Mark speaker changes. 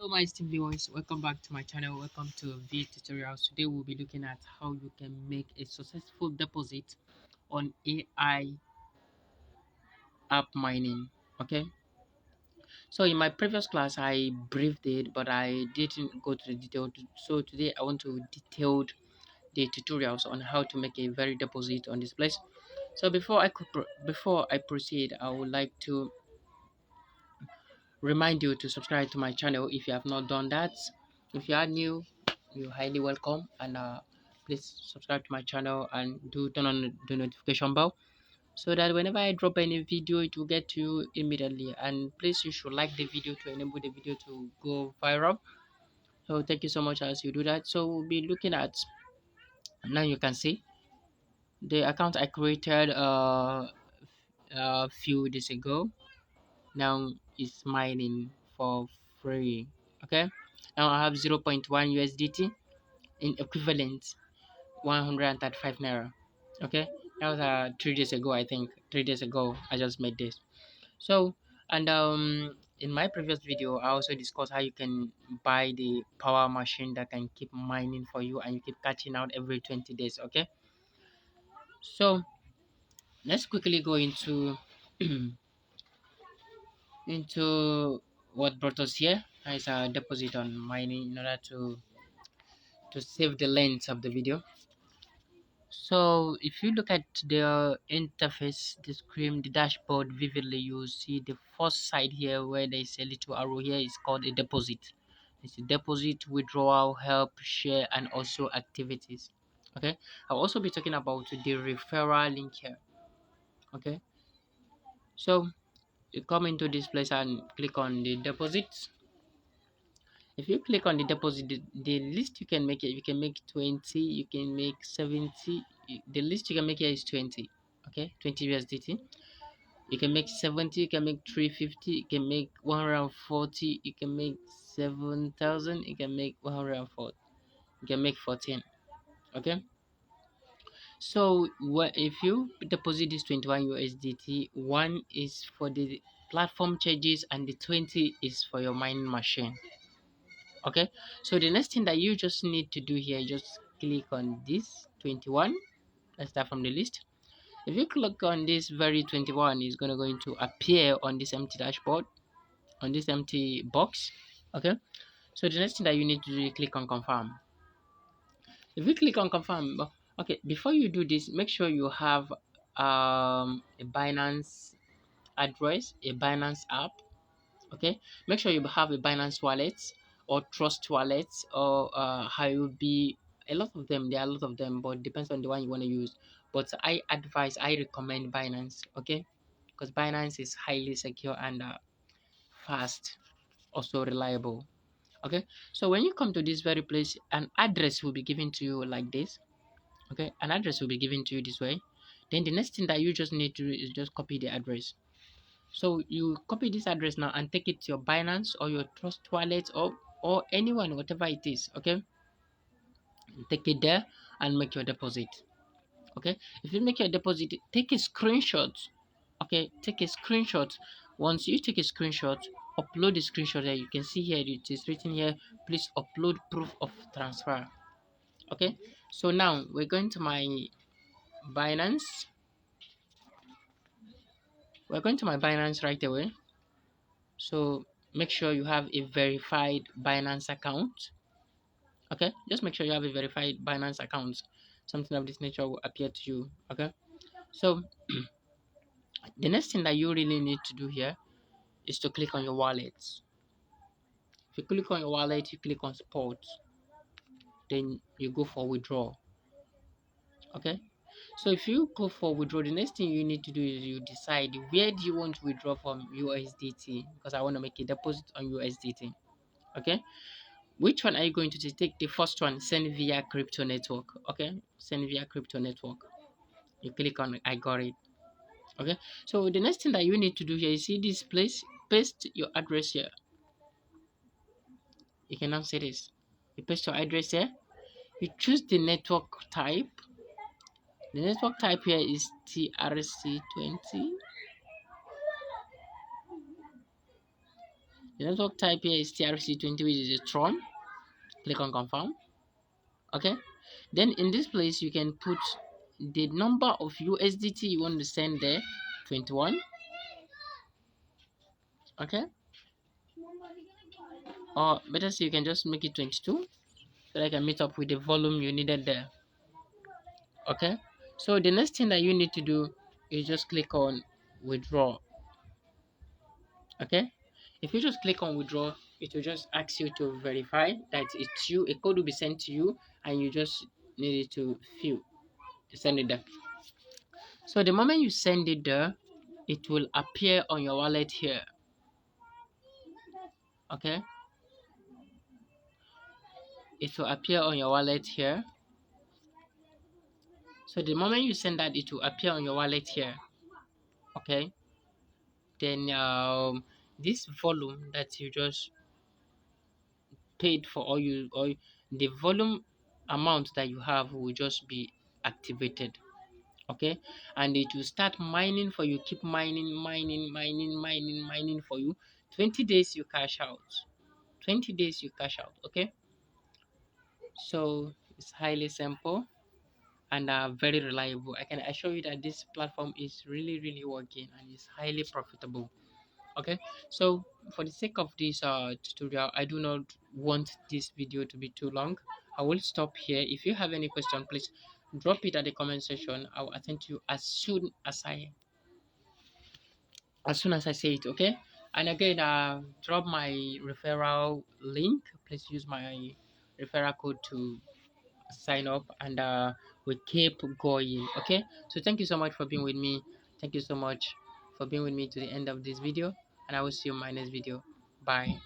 Speaker 1: Hello my esteemed viewers, welcome back to my channel. Welcome to V Tutorials. Today we'll be looking at how you can make a successful deposit on AI app mining. Okay, so in my previous class I briefed it, but I didn't go to the detail. So today I want to detail the tutorials on how to make a very deposit on this place. So before I proceed, I would like to remind you to subscribe to my channel if you have not done that. If you are new, you're highly welcome, and please subscribe to my channel and do turn on the notification bell so that whenever I drop any video it will get to you immediately. And please, you should like the video to enable the video to go viral. So thank you so much as you do that. So we'll be looking at, now you can see the account I created a few days ago. Now it's mining for free. Okay, now I have 0.1 USDT in equivalent 135 naira. Okay, that was 3 days ago. I think 3 days ago I just made this. So, and in my previous video I also discussed how you can buy the power machine that can keep mining for you and you keep catching out every 20 days. Okay, so let's quickly go into into what brought us here. Is a deposit on mining in order to save the length of the video. So if you look at the interface, the screen, the dashboard vividly, you see the first side here where there is a little arrow here is called a deposit. It's a deposit, withdrawal, help, share, and also activities. Okay, I'll also be talking about the referral link here. Okay, so you come into this place and click on the deposits. If you click on the deposit, the least you can make it, you can make 20, you can make 70. The least you can make here is 20. Okay, 20 USDT. You can make 70, you can make 350, you can make 140, you can make 7,000, you can make 140, you can make 14. Okay, so what if you deposit this 21 USDT, one is for the platform charges and the 20 is for your mining machine. Okay, so the next thing that you just need to do here, just click on this 21. Let's start from the list. If you click on this very 21, it's going to appear on this empty dashboard, on this empty box. Okay, so the next thing that you need to do is click on confirm. If you click on confirm, okay, before you do this, make sure you have a Binance address, a Binance app. Okay, make sure you have a Binance wallet or Trust wallet or Huobi. A lot of them, there are a lot of them, but depends on the one you want to use. But I recommend Binance. Okay, because Binance is highly secure and fast, also reliable. Okay, so when you come to this very place, an address will be given to you like this. Okay, an address will be given to you this way. Then the next thing that you just need to do is just copy the address. So you copy this address now and take it to your Binance or your Trust wallet or anyone, whatever it is. Okay, take it there and make your deposit. Okay, if you make your deposit, take a screenshot. Okay, take a screenshot. Once you take a screenshot, upload the screenshot there. You can see here it is written here, please upload proof of transfer. Okay, so now we're going to my Binance. We're going to my Binance right away. So make sure you have a verified Binance account. Okay, just make sure you have a verified Binance account. Something of this nature will appear to you. Okay, so the next thing that you really need to do here is to click on your wallet. If you click on your wallet, you click on spot, then you go for withdrawal. Okay, so if you go for withdraw, the next thing you need to do is you decide where do you want to withdraw from USDT, because I want to make a deposit on USDT. Okay, which one are you going to take? The first one, send via crypto network. Okay, send via crypto network. You click on I got it. Okay, so the next thing that you need to do here, you see this place, paste your address here. You can now see this. You paste your address here. You choose the network type. The network type here is TRC20. The network type here is TRC20, which is a Tron. Click on confirm. Okay, then in this place you can put the number of USDT you want to send there, 21. Okay, or better still, you can just make it 22 so that I can meet up with the volume you needed there. Okay, so the next thing that you need to do is just click on withdraw. Okay, if you just click on withdraw, it will just ask you to verify that it's you. A code will be sent to you and you just need it to fill to send it there. So the moment you send it there, it will appear on your wallet here. Okay, it will appear on your wallet here. So the moment you send that, it will appear on your wallet here. Okay, then this volume that you just paid for, or the volume amount that you have will just be activated. Okay, and it will start mining for you. Keep mining for you. 20 days you cash out. 20 days you cash out. Okay, so it's highly simple and very reliable. I can assure you that this platform is really working and is highly profitable. Okay, so for the sake of this tutorial, I do not want this video to be too long. I will stop here. If you have any question, please drop it at the comment section. I will attend to you as soon as I say it. Okay, and again, drop my referral link. Please use my referral code to sign up, and we keep going. Okay, so thank you so much for being with me. Thank you so much for being with me to the end of this video, and I will see you in my next video. Bye.